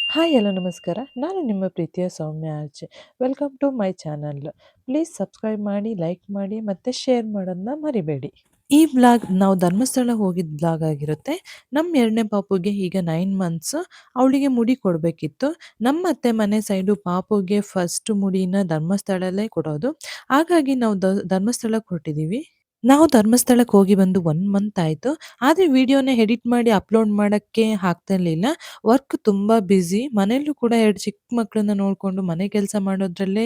Hi hello ನಮಸ್ಕಾರ. ನಾನು ನಿಮ್ಮ ಪ್ರೀತಿಯ Soumya RJ. Welcome to my channel. Please subscribe ಮಾಡಿ, ಲೈಕ್ ಮಾಡಿ ಮತ್ತು ಶೇರ್ ಮಾಡೋದನ್ನ ಮರಿಬೇಡಿ. ಈ ಬ್ಲಾಗ್ ನಾವು ಧರ್ಮಸ್ಥಳ ಹೋಗಿದ್ದ ಬ್ಲಾಗ್ ಆಗಿರುತ್ತೆ. ನಮ್ಮ 2ನೇ ಪಾಪುಗೆ ಈಗ 9 ಮಂತ್ಸ್. ಅವಳಿಗೆ ಮುಡಿ ಕೊಡಬೇಕಿತ್ತು. ನಮ್ಮ ಅತ್ತೆ ಮನೆ ಸೈಡು ಪಾಪುಗೆ ಫಸ್ಟ್ ಮುಡಿನ ಧರ್ಮಸ್ಥಳಲ್ಲೇ ಕೊಡೋದು. ಹಾಗಾಗಿ ನಾವು ಧರ್ಮಸ್ಥಳಕ್ಕೆ ಹೊರಟಿದ್ದೀವಿ. ನಾವು ಧರ್ಮಸ್ಥಳಕ್ಕೆ ಹೋಗಿ ಬಂದು 1 ಮಂತ್ ಆಯಿತು. ಆದರೆ ವಿಡಿಯೋನ ಎಡಿಟ್ ಮಾಡಿ ಅಪ್ಲೋಡ್ ಮಾಡೋಕ್ಕೆ ಆಗ್ತಿರ್ಲಿಲ್ಲ. ವರ್ಕ್ ತುಂಬ ಬ್ಯುಸಿ. ಮನೆಯಲ್ಲೂ ಕೂಡ 2 ಚಿಕ್ಕ ಮಕ್ಕಳನ್ನ ನೋಡಿಕೊಂಡು ಮನೆ ಕೆಲಸ ಮಾಡೋದ್ರಲ್ಲೇ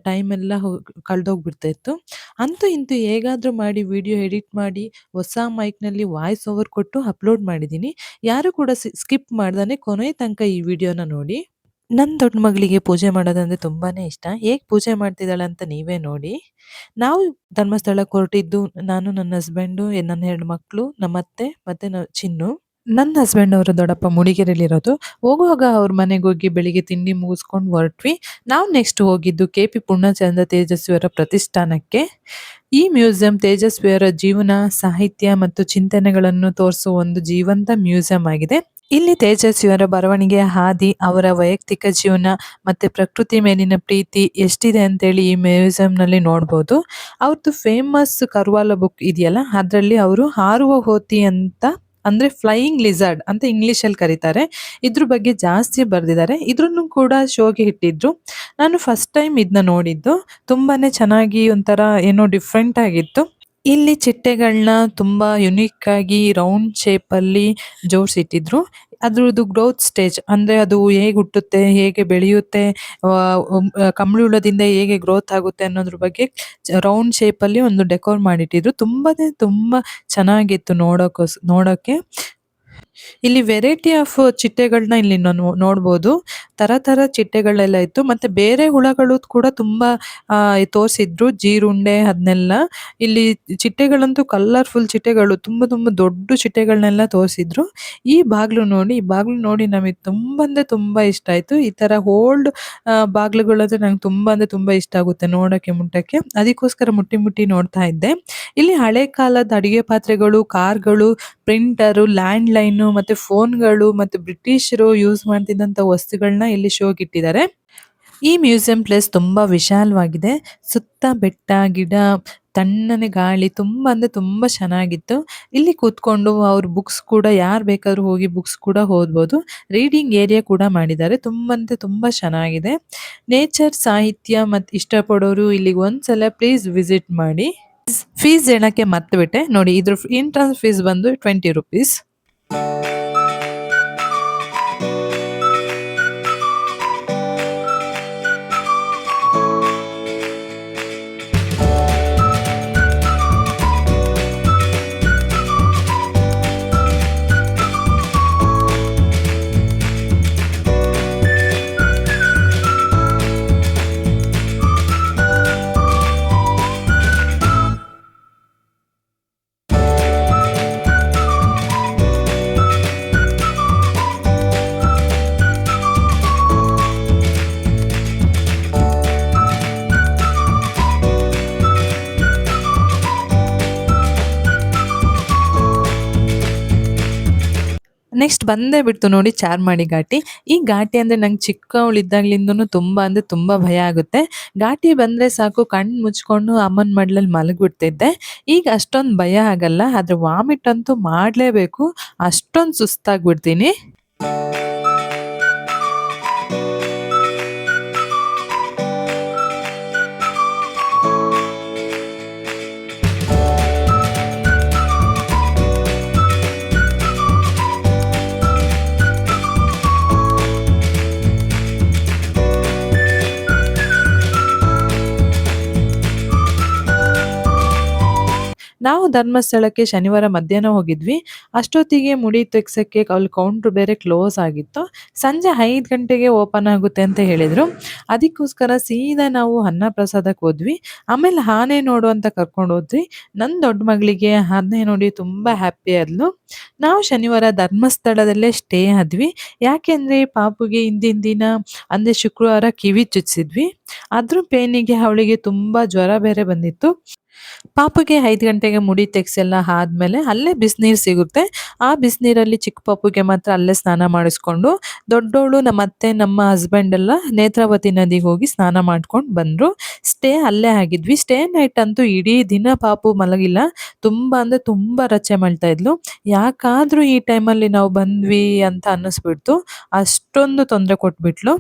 ಟೈಮೆಲ್ಲ ಕಳೆದೋಗ್ಬಿಡ್ತಾ ಇತ್ತು. ಅಂತೂ ಇಂತೂ ಹೇಗಾದರೂ ಮಾಡಿ ವಿಡಿಯೋ ಎಡಿಟ್ ಮಾಡಿ ಹೊಸ ಮೈಕ್‌ನಲ್ಲಿ ವಾಯ್ಸ್ ಓವರ್ ಕೊಟ್ಟು ಅಪ್ಲೋಡ್ ಮಾಡಿದ್ದೀನಿ. ಯಾರು ಕೂಡ ಸ್ಕಿಪ್ ಮಾಡ್ದೇ ಕೊನೆ ತನಕ ಈ ವಿಡಿಯೋನ ನೋಡಿ. ನನ್ನ ದೊಡ್ಡ ಮಗಳಿಗೆ ಪೂಜೆ ಮಾಡೋದಂದ್ರೆ ತುಂಬಾನೇ ಇಷ್ಟ. ಹೇಗೆ ಪೂಜೆ ಮಾಡ್ತಿದ್ದಾಳೆ ಅಂತ ನೀವೇ ನೋಡಿ. ನಾವು ಧರ್ಮಸ್ಥಳಕ್ಕೆ ಹೊರಟಿದ್ದು ನಾನು, ನನ್ನ ಹಸ್ಬೆಂಡು, ನನ್ನ 2 ಮಕ್ಕಳು, ನಮ್ಮತ್ತೆ ಮತ್ತೆ ಚಿನ್ನು. ನನ್ನ ಹಸ್ಬೆಂಡ್ ಅವರು ದೊಡ್ಡಪ್ಪ ಮೂಡಿಗೆರೆಯಲ್ಲಿರೋದು. ಹೋಗುವಾಗ ಅವ್ರ ಮನೆಗೋಗಿ ಬೆಳಿಗ್ಗೆ ತಿಂಡಿ ಮುಗಿಸ್ಕೊಂಡು ಹೊರಟ್ವಿ. ನಾವು ನೆಕ್ಸ್ಟ್ ಹೋಗಿದ್ದು ಕೆ.ಪಿ. ಪೂರ್ಣಚಂದ್ರ ತೇಜಸ್ವಿಯವರ ಪ್ರತಿಷ್ಠಾನಕ್ಕೆ. ಈ ಮ್ಯೂಸಿಯಂ ತೇಜಸ್ವಿಯವರ ಜೀವನ, ಸಾಹಿತ್ಯ ಮತ್ತು ಚಿಂತನೆಗಳನ್ನು ತೋರಿಸುವ ಒಂದು ಜೀವಂತ ಮ್ಯೂಸಿಯಂ ಆಗಿದೆ. ಇಲ್ಲಿ ತೇಜಸ್ವಿಯವರ ಬರವಣಿಗೆಯ ಹಾದಿ, ಅವರ ವೈಯಕ್ತಿಕ ಜೀವನ ಮತ್ತೆ ಪ್ರಕೃತಿ ಮೇಲಿನ ಪ್ರೀತಿ ಎಷ್ಟಿದೆ ಅಂತೇಳಿ ಈ ಮ್ಯೂಸಿಯಂನಲ್ಲಿ ನೋಡ್ಬೋದು. ಅವ್ರದ್ದು ಫೇಮಸ್ ಕರ್ವಾಲ ಬುಕ್ ಇದೆಯಲ್ಲ, ಅದರಲ್ಲಿ ಅವರು ಹಾರುವ ಹೋತಿ ಅಂತ, ಅಂದ್ರೆ ಫ್ಲೈಯಿಂಗ್ ಲಿಸರ್ಡ್ ಅಂತ ಇಂಗ್ಲಿಷಲ್ಲಿ ಕರೀತಾರೆ, ಇದ್ರ ಬಗ್ಗೆ ಜಾಸ್ತಿ ಬರೆದಿದ್ದಾರೆ. ಇದ್ರನ್ನು ಕೂಡ ಶೋಗೆ ಇಟ್ಟಿದ್ರು. ನಾನು ಫಸ್ಟ್ ಟೈಮ್ ಇದನ್ನ ನೋಡಿದ್ದು. ತುಂಬಾನೇ ಚೆನ್ನಾಗಿ ಒಂಥರ ಏನೋ ಡಿಫ್ರೆಂಟ್ ಆಗಿತ್ತು. ಇಲ್ಲಿ ಚಿಟ್ಟೆಗಳನ್ನ ತುಂಬಾ ಯುನಿಕ್ ಆಗಿ ರೌಂಡ್ ಶೇಪಲ್ಲಿ ಜೋಡಿಸಿಟ್ಟಿದ್ರು. ಅದ್ರದ್ದು ಗ್ರೋತ್ ಸ್ಟೇಜ್ ಅಂದ್ರೆ ಅದು ಹೇಗೆ ಹುಟ್ಟುತ್ತೆ, ಹೇಗೆ ಬೆಳೆಯುತ್ತೆ, ಕಂಬಳಿ ಹೇಗೆ ಗ್ರೋತ್ ಆಗುತ್ತೆ ಅನ್ನೋದ್ರ ಬಗ್ಗೆ ರೌಂಡ್ ಶೇಪಲ್ಲಿ ಒಂದು ಡೆಕೋರ್ ಮಾಡಿಟ್ಟಿದ್ರು. ತುಂಬಾ ಚೆನ್ನಾಗಿತ್ತು ನೋಡೋಕ್ಕೆ. ಇಲ್ಲಿ ವೆರೈಟಿ ಆಫ್ ಚಿಟ್ಟೆಗಳನ್ನ ಇಲ್ಲಿ ನೋಡ್ಬೋದು. ತರ ಚಿಟ್ಟೆಗಳೆಲ್ಲ ಇತ್ತು. ಮತ್ತೆ ಬೇರೆ ಹುಳಗಳು ಕೂಡ ತುಂಬಾ ತೋರಿಸಿದ್ರು, ಜೀರುಂಡೆ ಅದನ್ನೆಲ್ಲ. ಇಲ್ಲಿ ಚಿಟ್ಟೆಗಳಂತೂ ಕಲರ್ಫುಲ್ ಚಿಟ್ಟೆಗಳು, ತುಂಬಾ ದೊಡ್ಡ ಚಿಟ್ಟೆಗಳನ್ನೆಲ್ಲ ತೋರಿಸಿದ್ರು. ಈ ಬಾಗ್ಲು ನೋಡಿ ನಮಗೆ ತುಂಬಾ ಇಷ್ಟ ಆಯ್ತು. ಈ ತರ ಓಲ್ಡ್ ಬಾಗ್ಲುಗಳಂದ್ರೆ ನಂಗೆ ತುಂಬಾ ಇಷ್ಟ ಆಗುತ್ತೆ ನೋಡಕ್ಕೆ, ಮುಟ್ಟಕ್ಕೆ. ಅದಕ್ಕೋಸ್ಕರ ಮುಟ್ಟಿ ನೋಡ್ತಾ ಇದ್ದೆ. ಇಲ್ಲಿ ಹಳೆ ಕಾಲದ ಅಡಿಗೆ ಪಾತ್ರೆಗಳು, ಕಾರ್ಗಳು, ಪ್ರಿಂಟರು, ಲ್ಯಾಂಡ್ ಲೈನು ಮತ್ತೆ ಫೋನ್ಗಳು ಮತ್ತೆ ಬ್ರಿಟಿಷರು ಯೂಸ್ ಮಾಡ್ತಿದ್ದಂಥ ವಸ್ತುಗಳನ್ನ ಇಲ್ಲಿ ಶೋಗೆ ಇಟ್ಟಿದ್ದಾರೆ. ಈ ಮ್ಯೂಸಿಯಂ ಪ್ಲೇಸ್ ತುಂಬಾ ವಿಶಾಲವಾಗಿದೆ. ಸುತ್ತ ಬೆಟ್ಟ, ಗಿಡ, ತಣ್ಣನೆ ಗಾಳಿ, ತುಂಬಾ ಚೆನ್ನಾಗಿತ್ತು. ಇಲ್ಲಿ ಕೂತ್ಕೊಂಡು ಅವ್ರ ಬುಕ್ಸ್ ಕೂಡ ಯಾರು ಬೇಕಾದ್ರೂ ಹೋಗಿ ಬುಕ್ಸ್ ಕೂಡ ಓದ್ಬೋದು. ರೀಡಿಂಗ್ ಏರಿಯಾ ಕೂಡ ಮಾಡಿದ್ದಾರೆ. ತುಂಬಾ ಚೆನ್ನಾಗಿದೆ. ನೇಚರ್, ಸಾಹಿತ್ಯ ಮತ್ತು ಇಷ್ಟಪಡೋರು ಇಲ್ಲಿಗೆ ಒಂದ್ಸಲ ಪ್ಲೀಸ್ ವಿಸಿಟ್ ಮಾಡಿ. ಫೀಸ್ ಹೇಳಕ್ಕೆ ಮರ್ತ್ಬಿಟ್ಟೆ ನೋಡಿ, ಇದ್ರ ಎಂಟ್ರನ್ಸ್ ಫೀಸ್ ಬಂದು 20 ರುಪೀಸ್. ನೆಕ್ಸ್ಟ್ ಬಂದೇ ಬಿಡ್ತು ನೋಡಿ ಚಾರ್ಮಾಡಿ ಘಾಟಿ. ಈ ಘಾಟಿ ಅಂದ್ರೆ ನಂಗೆ ಚಿಕ್ಕವಳಿದ್ದಾಗ್ಲಿಂದನೂ ತುಂಬಾ ಭಯ ಆಗುತ್ತೆ. ಘಾಟಿ ಬಂದ್ರೆ ಸಾಕು ಕಣ್ಣು ಮುಚ್ಕೊಂಡು ಅಮ್ಮನ ಮಡ್ಲಲ್ಲಿ ಮಲಗ್ಬಿಡ್ತಿದ್ದೆ. ಈಗ ಅಷ್ಟೊಂದು ಭಯ ಆಗಲ್ಲ, ಆದ್ರೆ ವಾಮಿಟ್ ಅಂತೂ ಮಾಡ್ಲೇಬೇಕು, ಅಷ್ಟೊಂದು ಸುಸ್ತಾಗ್ಬಿಡ್ತೀನಿ. ನಾವು ಧರ್ಮಸ್ಥಳಕ್ಕೆ ಶನಿವಾರ ಮಧ್ಯಾಹ್ನ ಹೋಗಿದ್ವಿ. ಅಷ್ಟೊತ್ತಿಗೆ ಮುಡಿ ತೆಗ್ಸಕ್ಕೆ ಅಲ್ಲಿ ಕೌಂಟ್ರ್ ಬೇರೆ ಕ್ಲೋಸ್ ಆಗಿತ್ತು. ಸಂಜೆ 5 ಗಂಟೆಗೆ ಓಪನ್ ಆಗುತ್ತೆ ಅಂತ ಹೇಳಿದ್ರು. ಅದಕ್ಕೋಸ್ಕರ ಸೀದಾ ನಾವು ಅನ್ನ ಪ್ರಸಾದಕ್ಕೆ ಹೋದ್ವಿ. ಆಮೇಲೆ ಆನೆ ನೋಡು ಅಂತ ಕರ್ಕೊಂಡು ಹೋದ್ವಿ. ನನ್ನ ದೊಡ್ಡ ಮಗಳಿಗೆ ಆನೆ ನೋಡಿ ತುಂಬಾ ಹ್ಯಾಪಿ ಆದ್ಲು. ನಾವು ಶನಿವಾರ ಧರ್ಮಸ್ಥಳದಲ್ಲೇ ಸ್ಟೇ ಆದ್ವಿ. ಯಾಕೆಂದ್ರೆ ಪಾಪುಗೆ ಹಿಂದಿನ ದಿನ ಅಂದ್ರೆ ಶುಕ್ರವಾರ ಕಿವಿ ಚುಚ್ಚಿದ್ವಿ. ಅದ್ರ ಪೇನಿಗೆ ಅವಳಿಗೆ ತುಂಬಾ ಜ್ವರ ಬೇರೆ ಬಂದಿತ್ತು. ಪಾಪುಗೆ 5 ಗಂಟೆಗೆ ಮುಡಿ ತೆಗ್ಸೆಲ್ಲ ಆದ್ಮೇಲೆ ಅಲ್ಲೇ ಬಿಸಿನೀರು ಸಿಗುತ್ತೆ. ಆ ಬಿಸಿನೀರಲ್ಲಿ ಚಿಕ್ಕ ಪಾಪುಗೆ ಮಾತ್ರ ಅಲ್ಲೇ ಸ್ನಾನ ಮಾಡಿಸ್ಕೊಂಡು, ದೊಡ್ಡೋಳು ನಮ್ಮ ಅತ್ತೆ, ನಮ್ಮ ಹಸ್ಬೆಂಡ್ ಎಲ್ಲ ನೇತ್ರಾವತಿ ನದಿಗೆ ಹೋಗಿ ಸ್ನಾನ ಮಾಡ್ಕೊಂಡು ಬಂದ್ರು. ಸ್ಟೇ ಅಲ್ಲೇ ಆಗಿದ್ವಿ. ಸ್ಟೇ ನೈಟ್ ಅಂತೂ ಇಡೀ ದಿನ ಪಾಪು ಮಲಗಿಲ್ಲ. ತುಂಬಾ ಅಂದ್ರೆ ತುಂಬಾ ರಚ್ಚೆ ಮಾಡ್ತಾ ಇದ್ಲು. ಯಾಕಾದ್ರೂ ಈ ಟೈಮಲ್ಲಿ ನಾವು ಬಂದ್ವಿ ಅಂತ ಅನ್ನಿಸ್ಬಿಡ್ತು. ಅಷ್ಟೊಂದು ತೊಂದರೆ ಕೊಟ್ಬಿಟ್ಲು.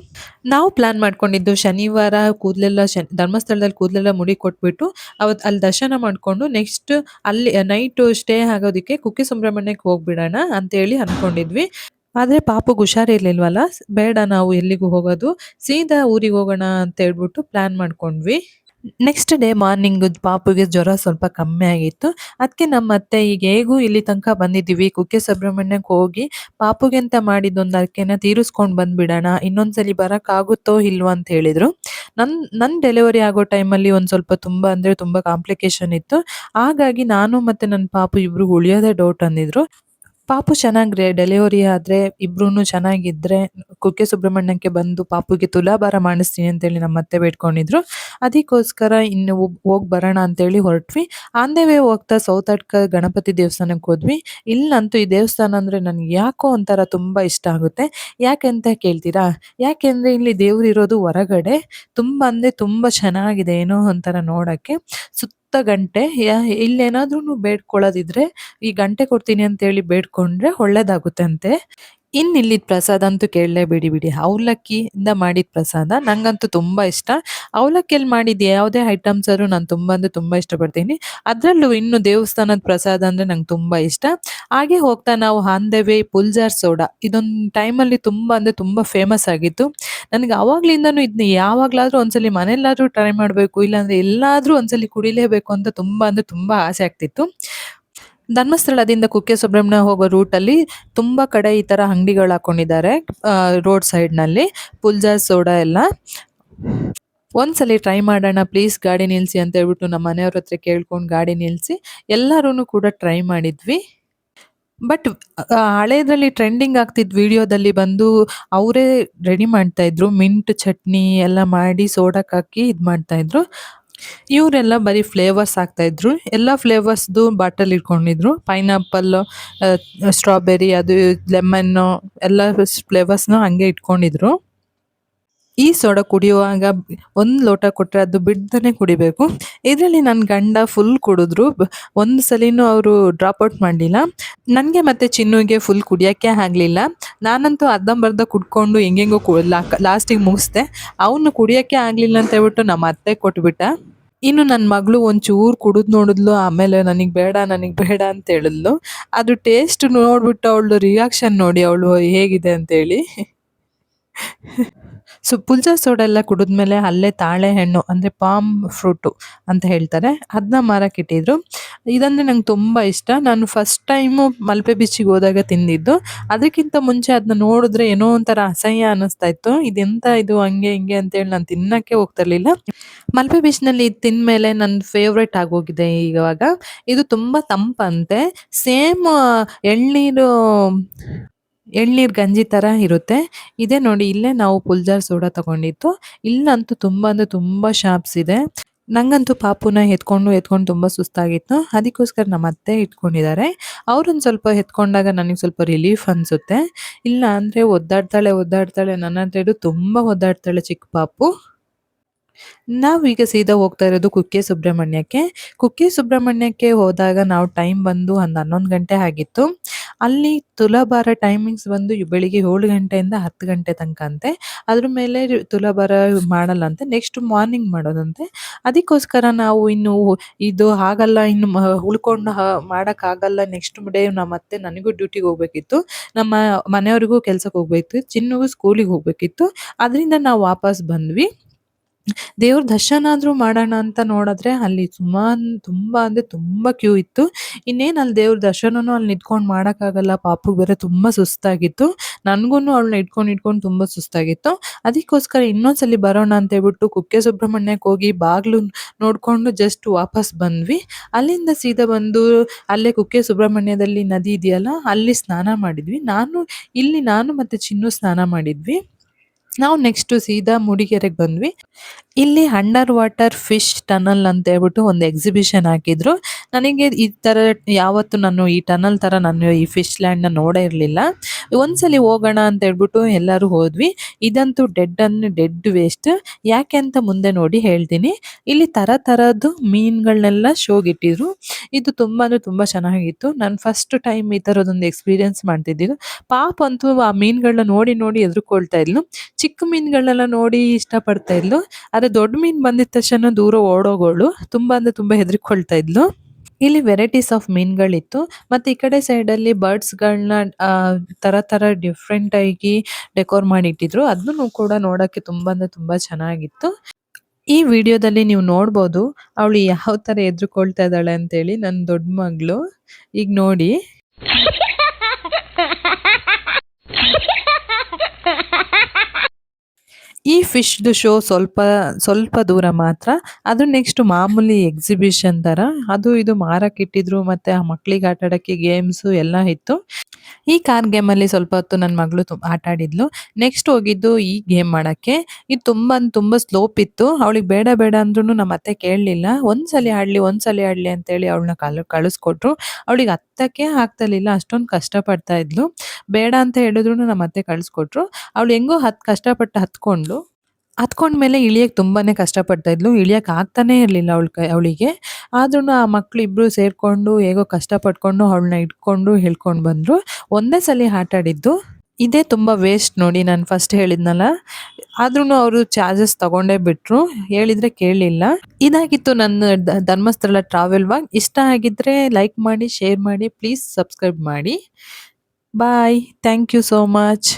ನಾವು ಪ್ಲಾನ್ ಮಾಡ್ಕೊಂಡಿದ್ದು ಶನಿವಾರ ಕೂದಲೆಲ್ಲ ಧರ್ಮಸ್ಥಳದಲ್ಲಿ ಕೂದಲೆಲ್ಲ ಮುಡಿ ಕೊಟ್ಬಿಟ್ಟು ಅವತ್ತು ಅಲ್ಲಿ ದರ್ಶನ ಮಾಡ್ಕೊಂಡು ನೆಕ್ಸ್ಟ್ ಅಲ್ಲಿ ನೈಟ್ ಸ್ಟೇ ಆಗೋದಕ್ಕೆ ಕುಕ್ಕೆ ಸುಬ್ರಹ್ಮಣ್ಯಕ್ಕೆ ಹೋಗ್ಬಿಡೋಣ ಅಂತೇಳಿ ಅನ್ಕೊಂಡಿದ್ವಿ. ಆದ್ರೆ ಪಾಪುಗೆ ಹುಷಾರಿರ್ಲಿಲ್ವಲ್ಲ, ಬೇಡ ನಾವು ಎಲ್ಲಿಗೂ ಹೋಗೋದು, ಸೀದಾ ಊರಿಗೆ ಹೋಗೋಣ ಅಂತ ಹೇಳ್ಬಿಟ್ಟು ಪ್ಲಾನ್ ಮಾಡ್ಕೊಂಡ್ವಿ. ನೆಕ್ಸ್ಟ್ ಡೇ ಮಾರ್ನಿಂಗ್ ಪಾಪುಗೆ ಜ್ವರ ಸ್ವಲ್ಪ ಕಮ್ಮಿ ಆಗಿತ್ತು. ಅದಕ್ಕೆ ನಮ್ಮ ಅತ್ತೆ ಈಗ ಹೇಗೂ ಇಲ್ಲಿ ತನಕ ಬಂದಿದ್ದೀವಿ, ಕುಕ್ಕೆ ಸುಬ್ರಹ್ಮಣ್ಯಕ್ಕೆ ಹೋಗಿ ಪಾಪುಗೆ ಅಂತ ಮಾಡಿದ್ದೊಂದು ಹರಕೆನ ತೀರಿಸ್ಕೊಂಡು ಬಂದ್ಬಿಡೋಣ, ಇನ್ನೊಂದ್ಸಲಿ ಬರೋಕ್ಕಾಗುತ್ತೋ ಇಲ್ವೋ ಅಂತ ಹೇಳಿದ್ರು. ನನ್ನ ಡೆಲಿವರಿ ಆಗೋ ಟೈಮಲ್ಲಿ ಒಂದು ಸ್ವಲ್ಪ ತುಂಬ ಅಂದರೆ ತುಂಬ ಕಾಂಪ್ಲಿಕೇಶನ್ ಇತ್ತು. ಹಾಗಾಗಿ ನಾನು ಮತ್ತು ನನ್ನ ಪಾಪು ಇಬ್ರು ಉಳಿಯೋದೇ ಡೌಟ್ ಅಂದಿದ್ರು. ಪಾಪು ಚೆನ್ನಾಗಿ ಡೆಲಿವರಿ ಆದರೆ ಇಬ್ರೂ ಚೆನ್ನಾಗಿದ್ದರೆ ಕುಕ್ಕೆ ಸುಬ್ರಹ್ಮಣ್ಯಕ್ಕೆ ಬಂದು ಪಾಪುಗೆ ತುಲಾಭಾರ ಮಾಡಿಸ್ತೀನಿ ಅಂತೇಳಿ ನಮ್ಮ ಅತ್ತೆ ಬೇಡ್ಕೊಂಡಿದ್ರು. ಅದಕ್ಕೋಸ್ಕರ ಇನ್ನು ಹೋಗಿ ಬರೋಣ ಅಂತೇಳಿ ಹೊರಟ್ವಿ. ಆನ್ ದ ವೇ ಹೋಗ್ತಾ ಸೌತಡ್ಕ ಗಣಪತಿ ದೇವಸ್ಥಾನಕ್ಕೆ ಹೋದ್ವಿ. ಇಲ್ಲಂತೂ ಈ ದೇವಸ್ಥಾನ ಅಂದರೆ ನನಗೆ ಯಾಕೋ ಒಂಥರ ತುಂಬ ಇಷ್ಟ ಆಗುತ್ತೆ. ಯಾಕೆಂತ ಕೇಳ್ತೀರಾ? ಯಾಕೆಂದರೆ ಇಲ್ಲಿ ದೇವ್ರು ಇರೋದು ಹೊರಗಡೆ. ತುಂಬ ಅಂದರೆ ತುಂಬ ಚೆನ್ನಾಗಿದೆ, ಏನೋ ಒಂಥರ ನೋಡೋಕ್ಕೆ. ಸುತ್ತ ಗಂಟೆ ಇಲ್ಲೇನಾದ್ರೂ ಬೇಡ್ಕೊಳ್ಳೋದಿದ್ರೆ ಈ ಗಂಟೆ ಕೊಡ್ತೀನಿ ಅಂತೇಳಿ ಬೇಡ್ಕೊಂಡ್ರೆ ಒಳ್ಳೇದಾಗುತ್ತೆ ಅಂತೆ. ಇಲ್ಲಿದ್ ಪ್ರಸಾದ ಅಂತೂ ಕೇಳಲೇಬೇಡಿ ಬಿಡಿ. ಅವಲಕ್ಕಿಯಿಂದ ಮಾಡಿದ ಪ್ರಸಾದ ನಂಗಂತೂ ತುಂಬ ಇಷ್ಟ. ಅವಲಕ್ಕಿಯಲ್ಲಿ ಮಾಡಿದ ಯಾವುದೇ ಐಟಮ್ಸ್ ಆದ್ರೂ ನಾನು ತುಂಬ ಅಂದರೆ ತುಂಬ ಇಷ್ಟಪಡ್ತೀನಿ. ಅದರಲ್ಲೂ ಇನ್ನು ದೇವಸ್ಥಾನದ ಪ್ರಸಾದ ಅಂದರೆ ನಂಗೆ ತುಂಬ ಇಷ್ಟ. ಹಾಗೆ ಹೋಗ್ತಾ ನಾವು ಆನ್ ದ ವೇ ಪುಲ್ಜಾರ್ ಸೋಡಾ ಇದೊಂದು ಟೈಮಲ್ಲಿ ತುಂಬ ಅಂದರೆ ತುಂಬ ಫೇಮಸ್ ಆಗಿತ್ತು. ನನಗೆ ಆವಾಗ್ಲಿಂದನೂ ಇದನ್ನ ಯಾವಾಗಲಾದ್ರೂ ಒಂದ್ಸಲಿ ಮನೆಯಲ್ಲಾದ್ರೂ ಟ್ರೈ ಮಾಡಬೇಕು, ಇಲ್ಲಾಂದ್ರೆ ಎಲ್ಲಾದ್ರೂ ಒಂದ್ಸಲಿ ಕುಡಿಲೇಬೇಕು ಅಂತ ತುಂಬ ಅಂದರೆ ತುಂಬ ಆಸೆ ಆಗ್ತಿತ್ತು. ಧರ್ಮಸ್ಥಳದಿಂದ ಕುಕ್ಕೆ ಸುಬ್ರಹ್ಮಣ್ಯ ಹೋಗೋ ರೂಟಲ್ಲಿ ತುಂಬ ಕಡೆ ಈ ಥರ ಅಂಗಡಿಗಳು ಹಾಕೊಂಡಿದ್ದಾರೆ ರೋಡ್ ಸೈಡ್ನಲ್ಲಿ, ಪುಲ್ಜಾರ್ ಸೋಡಾ ಎಲ್ಲ. ಒಂದ್ಸಲಿ ಟ್ರೈ ಮಾಡೋಣ ಪ್ಲೀಸ್ ಗಾಡಿ ನಿಲ್ಲಿಸಿ ಅಂತ ಹೇಳ್ಬಿಟ್ಟು ನಮ್ಮ ಮನೆಯವ್ರ ಹತ್ರ ಕೇಳ್ಕೊಂಡು ಗಾಡಿ ನಿಲ್ಲಿಸಿ ಎಲ್ಲರೂ ಕೂಡ ಟ್ರೈ ಮಾಡಿದ್ವಿ. ಬಟ್ ಹಳೇದ್ರಲ್ಲಿ ಟ್ರೆಂಡಿಂಗ್ ಆಗ್ತಿದ್ದ ವಿಡಿಯೋದಲ್ಲಿ ಬಂದು ಅವರೇ ರೆಡಿ ಮಾಡ್ತಾ ಇದ್ರು, ಮಿಂಟ್ ಚಟ್ನಿ ಎಲ್ಲ ಮಾಡಿ ಸೋಡಾಕ್ ಹಾಕಿ ಇದು ಮಾಡ್ತಾ ಇದ್ರು. ಇವರೆಲ್ಲ ಬರೀ ಫ್ಲೇವರ್ಸ್ ಹಾಕ್ತಾ ಇದ್ರು. ಎಲ್ಲ ಫ್ಲೇವರ್ಸ್ದು ಬಾಟಲ್ ಇಟ್ಕೊಂಡಿದ್ರು. ಪೈನಾಪಲ್, ಸ್ಟ್ರಾಬೆರಿ, ಅದು ಲೆಮನ್ನು ಎಲ್ಲ ಫ್ಲೇವರ್ಸ್ನ ಹಂಗೆ ಇಟ್ಕೊಂಡಿದ್ರು. ಈ ಸೋಡಾ ಕುಡಿಯುವಾಗ ಒಂದು ಲೋಟ ಕೊಟ್ಟರೆ ಅದು ಬಿಡ್ದೇ ಕುಡಿಬೇಕು. ಇದರಲ್ಲಿ ನನ್ನ ಗಂಡ ಫುಲ್ ಕುಡಿದ್ರು. ಒಂದು ಸಲಿನೂ ಅವರು ಡ್ರಾಪ್ ಔಟ್ ಮಾಡಲಿಲ್ಲ. ನನಗೆ ಮತ್ತು ಚಿನ್ನುಗೆ ಫುಲ್ ಕುಡಿಯೋಕ್ಕೆ ಆಗಲಿಲ್ಲ. ನಾನಂತೂ ಅರ್ಧಂಬರ್ಧ ಕುಡ್ಕೊಂಡು ಹೆಂಗೆಂಗೋ ಲಾಸ್ಟಿಗೆ ಮುಗಿಸ್ದೆ. ಅವನು ಕುಡಿಯೋಕ್ಕೆ ಆಗಲಿಲ್ಲ ಅಂತ ಹೇಳ್ಬಿಟ್ಟು ನಮ್ಮ ಅತ್ತೆ ಕೊಟ್ಬಿಟ್ಟ. ಇನ್ನು ನನ್ನ ಮಗಳು ಒಂಚೂರು ಕುಡಿದು ನೋಡಿದ್ಲು, ಆಮೇಲೆ ನನಗೆ ಬೇಡ ಅಂತ ಹೇಳಿದ್ಲು. ಅದು ಟೇಸ್ಟ್ ನೋಡ್ಬಿಟ್ಟು ಅವಳು ರಿಯಾಕ್ಷನ್ ನೋಡಿ ಅವಳು ಹೇಗಿದೆ ಅಂತೇಳಿ. ಪುಲ್ಜಾ ಸೋಡಾ ಎಲ್ಲ ಕುಡಿದ್ಮೇಲೆ ಅಲ್ಲೇ ತಾಳೆಹಣ್ಣು ಅಂದರೆ ಪಾಮ್ ಫ್ರೂಟು ಅಂತ ಹೇಳ್ತಾರೆ, ಅದನ್ನ ಮಾರಕ್ಕಿಟ್ಟಿದ್ರು. ಇದಂದರೆ ನಂಗೆ ತುಂಬ ಇಷ್ಟ. ನಾನು ಫಸ್ಟ್ ಟೈಮು ಮಲ್ಪೆ ಬೀಚಿಗೆ ಹೋದಾಗ ತಿಂದಿದ್ದು. ಅದಕ್ಕಿಂತ ಮುಂಚೆ ಅದನ್ನ ನೋಡಿದ್ರೆ ಏನೋ ಒಂಥರ ಅಸಹ್ಯ ಅನ್ನಿಸ್ತಾ ಇತ್ತು. ಇದೆಂತ ಇದು ಹಂಗೆ ಹಿಂಗೆ ಅಂತೇಳಿ ನಾನು ತಿನ್ನೋಕ್ಕೆ ಹೋಗ್ತಿರ್ಲಿಲ್ಲ. ಮಲ್ಪೆ ಬೀಚ್ನಲ್ಲಿ ಇದು ತಿಂದಮೇಲೆ ನನ್ನ ಫೇವ್ರೇಟ್ ಆಗೋಗಿದೆ ಇವಾಗ. ಇದು ತುಂಬ ತಂಪಂತೆ, ಸೇಮ್ ಎಳ್ನೀರು ಗಂಜಿ ಥರ ಇರುತ್ತೆ. ಇದೇ ನೋಡಿ, ಇಲ್ಲೇ ನಾವು ಪುಲ್ಜಾರ್ ಸೋಡಾ ತಗೊಂಡಿದ್ದು. ಇಲ್ಲಂತೂ ತುಂಬ ಅಂದರೆ ತುಂಬ ಶಾಪ್ಸ್ ಇದೆ. ನಂಗಂತೂ ಪಾಪುನ ಎತ್ಕೊಂಡು ತುಂಬ ಸುಸ್ತಾಗಿತ್ತು. ಅದಕ್ಕೋಸ್ಕರ ನಮ್ಮ ಅತ್ತೆ ಇಟ್ಕೊಂಡಿದ್ದಾರೆ. ಅವ್ರನ್ನ ಸ್ವಲ್ಪ ಎತ್ಕೊಂಡಾಗ ನನಗೆ ಸ್ವಲ್ಪ ರಿಲೀಫ್ ಅನಿಸುತ್ತೆ. ಇಲ್ಲ ಅಂದರೆ ಒದ್ದಾಡ್ತಾಳೆ ನನ್ನ ಹತ್ರ ತುಂಬ ಒದ್ದಾಡ್ತಾಳೆ ಚಿಕ್ಕ ಪಾಪು. ನಾವೀಗ ಸೀದಾ ಹೋಗ್ತಾ ಇರೋದು ಕುಕ್ಕೆ ಸುಬ್ರಹ್ಮಣ್ಯಕ್ಕೆ. ಕುಕ್ಕೆ ಸುಬ್ರಹ್ಮಣ್ಯಕ್ಕೆ ಹೋದಾಗ ನಾವು ಟೈಮ್ ಬಂದು ಒಂದು 11 ಗಂಟೆ ಆಗಿತ್ತು. ಅಲ್ಲಿ ತುಲಾಭಾರ ಟೈಮಿಂಗ್ಸ್ ಬಂದು ಬೆಳಿಗ್ಗೆ 7 ಗಂಟೆಯಿಂದ 10 ಗಂಟೆ ತನಕ ಅಂತೆ. ಅದ್ರ ಮೇಲೆ ತುಲಾಭಾರ ಮಾಡಲ್ಲಂತೆ, ನೆಕ್ಸ್ಟ್ ಮಾರ್ನಿಂಗ್ ಮಾಡೋದಂತೆ. ಅದಕ್ಕೋಸ್ಕರ ನಾವು ಇನ್ನು ಇದು ಆಗಲ್ಲ, ಇನ್ನು ಉಳ್ಕೊಂಡು ಮಾಡೋಕ್ಕಾಗಲ್ಲ, ನೆಕ್ಸ್ಟ್ ಡೇ ಮತ್ತೆ ನನಗೂ ಡ್ಯೂಟಿಗೆ ಹೋಗ್ಬೇಕಿತ್ತು, ನಮ್ಮ ಮನೆಯವ್ರಿಗೂ ಕೆಲ್ಸಕ್ಕೆ ಹೋಗ್ಬೇಕಿತ್ತು, ಚಿನ್ನುಗೂ ಸ್ಕೂಲಿಗೆ ಹೋಗ್ಬೇಕಿತ್ತು. ಅದರಿಂದ ನಾವು ವಾಪಸ್ ಬಂದ್ವಿ. ದೇವ್ರ ದರ್ಶನ ಆದ್ರೂ ಮಾಡೋಣ ಅಂತ ನೋಡಿದ್ರೆ ಅಲ್ಲಿ ತುಂಬ ಅಂದರೆ ತುಂಬ ಕ್ಯೂ ಇತ್ತು. ಇನ್ನೇನು ಅಲ್ಲಿ ದೇವ್ರ ದರ್ಶನನೂ ಅಲ್ಲಿ ನಿಂತ್ಕೊಂಡು ಮಾಡೋಕ್ಕಾಗಲ್ಲ. ಪಾಪುಗೆ ಬೇರೆ ತುಂಬ ಸುಸ್ತಾಗಿತ್ತು. ನನಗೂ ಅವಳನ್ನ ಇಟ್ಕೊಂಡು ತುಂಬ ಸುಸ್ತಾಗಿತ್ತು. ಅದಕ್ಕೋಸ್ಕರ ಇನ್ನೊಂದ್ಸಲಿ ಬರೋಣ ಅಂತ ಹೇಳ್ಬಿಟ್ಟು ಕುಕ್ಕೆ ಸುಬ್ರಹ್ಮಣ್ಯಕ್ಕೆ ಹೋಗಿ ಬಾಗಿಲು ನೋಡಿಕೊಂಡು ಜಸ್ಟ್ ವಾಪಸ್ ಬಂದ್ವಿ. ಅಲ್ಲಿಂದ ಸೀದಾ ಬಂದು ಅಲ್ಲೇ ಕುಕ್ಕೆ ಸುಬ್ರಹ್ಮಣ್ಯದಲ್ಲಿ ನದಿ ಇದೆಯಲ್ಲ, ಅಲ್ಲಿ ಸ್ನಾನ ಮಾಡಿದ್ವಿ. ನಾನು ಮತ್ತು ಚಿನ್ನು ಸ್ನಾನ ಮಾಡಿದ್ವಿ. ನಾವು ನೆಕ್ಸ್ಟ್ ಸೀದಾ ಮೂಡಿಗೆರೆಗೆ ಬಂದ್ವಿ. ಇಲ್ಲಿ ಅಂಡರ್ ವಾಟರ್ ಫಿಶ್ ಟನಲ್ ಅಂತ ಹೇಳ್ಬಿಟ್ಟು ಒಂದು ಎಕ್ಸಿಬಿಷನ್ ಹಾಕಿದ್ರು. ನನಗೆ ಈ ತರ ಯಾವತ್ತು ನಾನು ಈ ಟನಲ್ ತರ ನಾನು ಈ ಫಿಶ್ ಲ್ಯಾಂಡ್ ನ ನೋಡೇ ಇರ್ಲಿಲ್ಲ. ಒಂದ್ಸಲಿ ಹೋಗೋಣ ಅಂತ ಹೇಳ್ಬಿಟ್ಟು ಎಲ್ಲರೂ ಹೋದ್ವಿ. ಇದಂತೂ ಡೆಡ್ ವೇಸ್ಟ್. ಯಾಕೆ ಅಂತ ಮುಂದೆ ನೋಡಿ ಹೇಳ್ತೀನಿ. ಇಲ್ಲಿ ತರ ತರದ್ದು ಮೀನ್ಗಳನ್ನೆಲ್ಲ ಶೋಗಿಟ್ಟಿದ್ರು. ಇದು ತುಂಬಾ ಅಂದ್ರೆ ತುಂಬಾ ಚೆನ್ನಾಗಿತ್ತು. ನಾನು ಫಸ್ಟ್ ಟೈಮ್ ಈ ತರದೊಂದು ಎಕ್ಸ್ಪೀರಿಯನ್ಸ್ ಮಾಡ್ತಿದ್ದಿದ್ದು. ಪಾಪ ಅಂತೂ ಆ ಮೀನ್ಗಳನ್ನ ನೋಡಿ ನೋಡಿ ಎದ್ರುಕೊಳ್ತಾ ಇದ್ಲು. ಚಿಕ್ಕ ಮೀನ್ಗಳನ್ನೆಲ್ಲ ನೋಡಿ ಇಷ್ಟ ಪಡ್ತಾ ಇದ್ಲು. ಆದ್ರೆ ದೊಡ್ಡ ಮೀನ್ ಬಂದಿದ ತಕ್ಷಣ ದೂರ ಓಡೋಗೋಳು. ತುಂಬಾ ಅಂದ್ರೆ ತುಂಬಾ ಹೆದರಿಕೊಳ್ತಾ ಇದ್ಲು. ಇಲ್ಲಿ ವೆರೈಟೀಸ್ ಆಫ್ ಮೀನ್ಗಳಿತ್ತು. ಮತ್ತೆ ಈ ಕಡೆ ಸೈಡ್ ಅಲ್ಲಿ ಬರ್ಡ್ಸ್‌ಗಳನ್ನ ತರ ತರ ಡಿಫ್ರೆಂಟ್ ಆಗಿ ಡೆಕೋರ್ ಮಾಡಿ ಇಟ್ಟಿದ್ರು. ಅದನ್ನು ಕೂಡ ನೋಡಕ್ಕೆ ತುಂಬಾ ಅಂದ್ರೆ ತುಂಬಾ ಚೆನ್ನಾಗಿತ್ತು. ಈ ವಿಡಿಯೋದಲ್ಲಿ ನೀವು ನೋಡ್ಬೋದು ಅವಳು ಯಾವ ತರ ಎದ್ರುಕೊಳ್ತಾ ಇದ್ದಾಳೆ ಅಂತೇಳಿ, ನನ್ನ ದೊಡ್ಡ ಮಗಳು. ಈಗ ನೋಡಿ. ಈ ಫಿಶ್‌ದು ಶೋ ಸ್ವಲ್ಪ ಸ್ವಲ್ಪ ದೂರ ಮಾತ್ರ. ಅದು ನೆಕ್ಸ್ಟ್ ಮಾಮೂಲಿ ಎಕ್ಸಿಬಿಷನ್ ತರ. ಅದು ಇದು ಮಾರಕ್ಕಿಟ್ಟಿದ್ರು. ಮತ್ತೆ ಆ ಮಕ್ಳಿಗೆ ಆಟ ಆಡಕ್ಕೆ ಗೇಮ್ಸು ಎಲ್ಲ ಇತ್ತು. ಈ ಕಾರ್ ಗೇಮಲ್ಲಿ ಸ್ವಲ್ಪ ಹೊತ್ತು ನನ್ನ ಮಗಳು ಆಟ ಆಡಿದ್ಲು. ನೆಕ್ಸ್ಟ್ ಹೋಗಿದ್ದು ಈ ಗೇಮ್ ಮಾಡಕ್ಕೆ. ಇದು ತುಂಬಾ ಸ್ಲೋಪ್ ಇತ್ತು. ಅವಳಿಗೆ ಬೇಡ ಬೇಡ ಅಂದ್ರೂ ನಮ್ಮ ಅತ್ತೆ ಕೇಳಲಿಲ್ಲ. ಒಂದ್ಸಲಿ ಆಡ್ಲಿ ಅಂತೇಳಿ ಅವಳನ್ನ ಕಳಿಸ್ಕೊಟ್ರು. ಅವಳಿಗೆ ಹತ್ತಕ್ಕೆ ಆಗ್ತಿರ್ಲಿಲ್ಲ. ಅಷ್ಟೊಂದು ಕಷ್ಟ ಪಡ್ತಾ ಇದ್ಲು. ಬೇಡ ಅಂತ ಹೇಳಿದ್ರು ನಮ್ಮ ಅತ್ತೆ ಕಳಿಸ್ಕೊಟ್ರು. ಅವಳು ಹೆಂಗೋ ಕಷ್ಟಪಟ್ಟು ಹತ್ಕೊಂಡ್ಮೇಲೆ ಇಳಿಯಕ್ಕೆ ತುಂಬಾನೇ ಕಷ್ಟಪಡ್ತಾ ಇದ್ಲು. ಇಳಿಯಕ್ಕೆ ಆಗ್ತಾನೆ ಇರ್ಲಿಲ್ಲ ಅವಳಿಗೆ. ಆದ್ರೂನು ಆ ಮಕ್ಳು ಇಬ್ರು ಸೇರ್ಕೊಂಡು ಹೇಗೋ ಕಷ್ಟಪಟ್ಕೊಂಡು ಅವಳನ್ನ ಇಟ್ಕೊಂಡು ಹೇಳ್ಕೊಂಡು ಬಂದ್ರು. ಒಂದೇ ಸಲಿ ಆಟ ಆಡಿದ್ದು. ಇದೇ ತುಂಬಾ ವೇಸ್ಟ್ ನೋಡಿ, ನಾನು ಫಸ್ಟ್ ಹೇಳಿದ್ನಲ್ಲ. ಆದ್ರೂನು ಅವರು ಚಾರ್ಜಸ್ ತಗೊಂಡೇ ಬಿಟ್ರು. ಹೇಳಿದ್ರೆ ಕೇಳಲಿಲ್ಲ. ಇದಾಗಿತ್ತು ನನ್ನ ಧರ್ಮಸ್ಥಳ ಟ್ರಾವೆಲ್ ವ್ಲಾಗ್. ಇಷ್ಟ ಆಗಿದ್ರೆ ಲೈಕ್ ಮಾಡಿ, ಶೇರ್ ಮಾಡಿ, ಪ್ಲೀಸ್ ಸಬ್ಸ್ಕ್ರೈಬ್ ಮಾಡಿ. Bye. Thank you so much.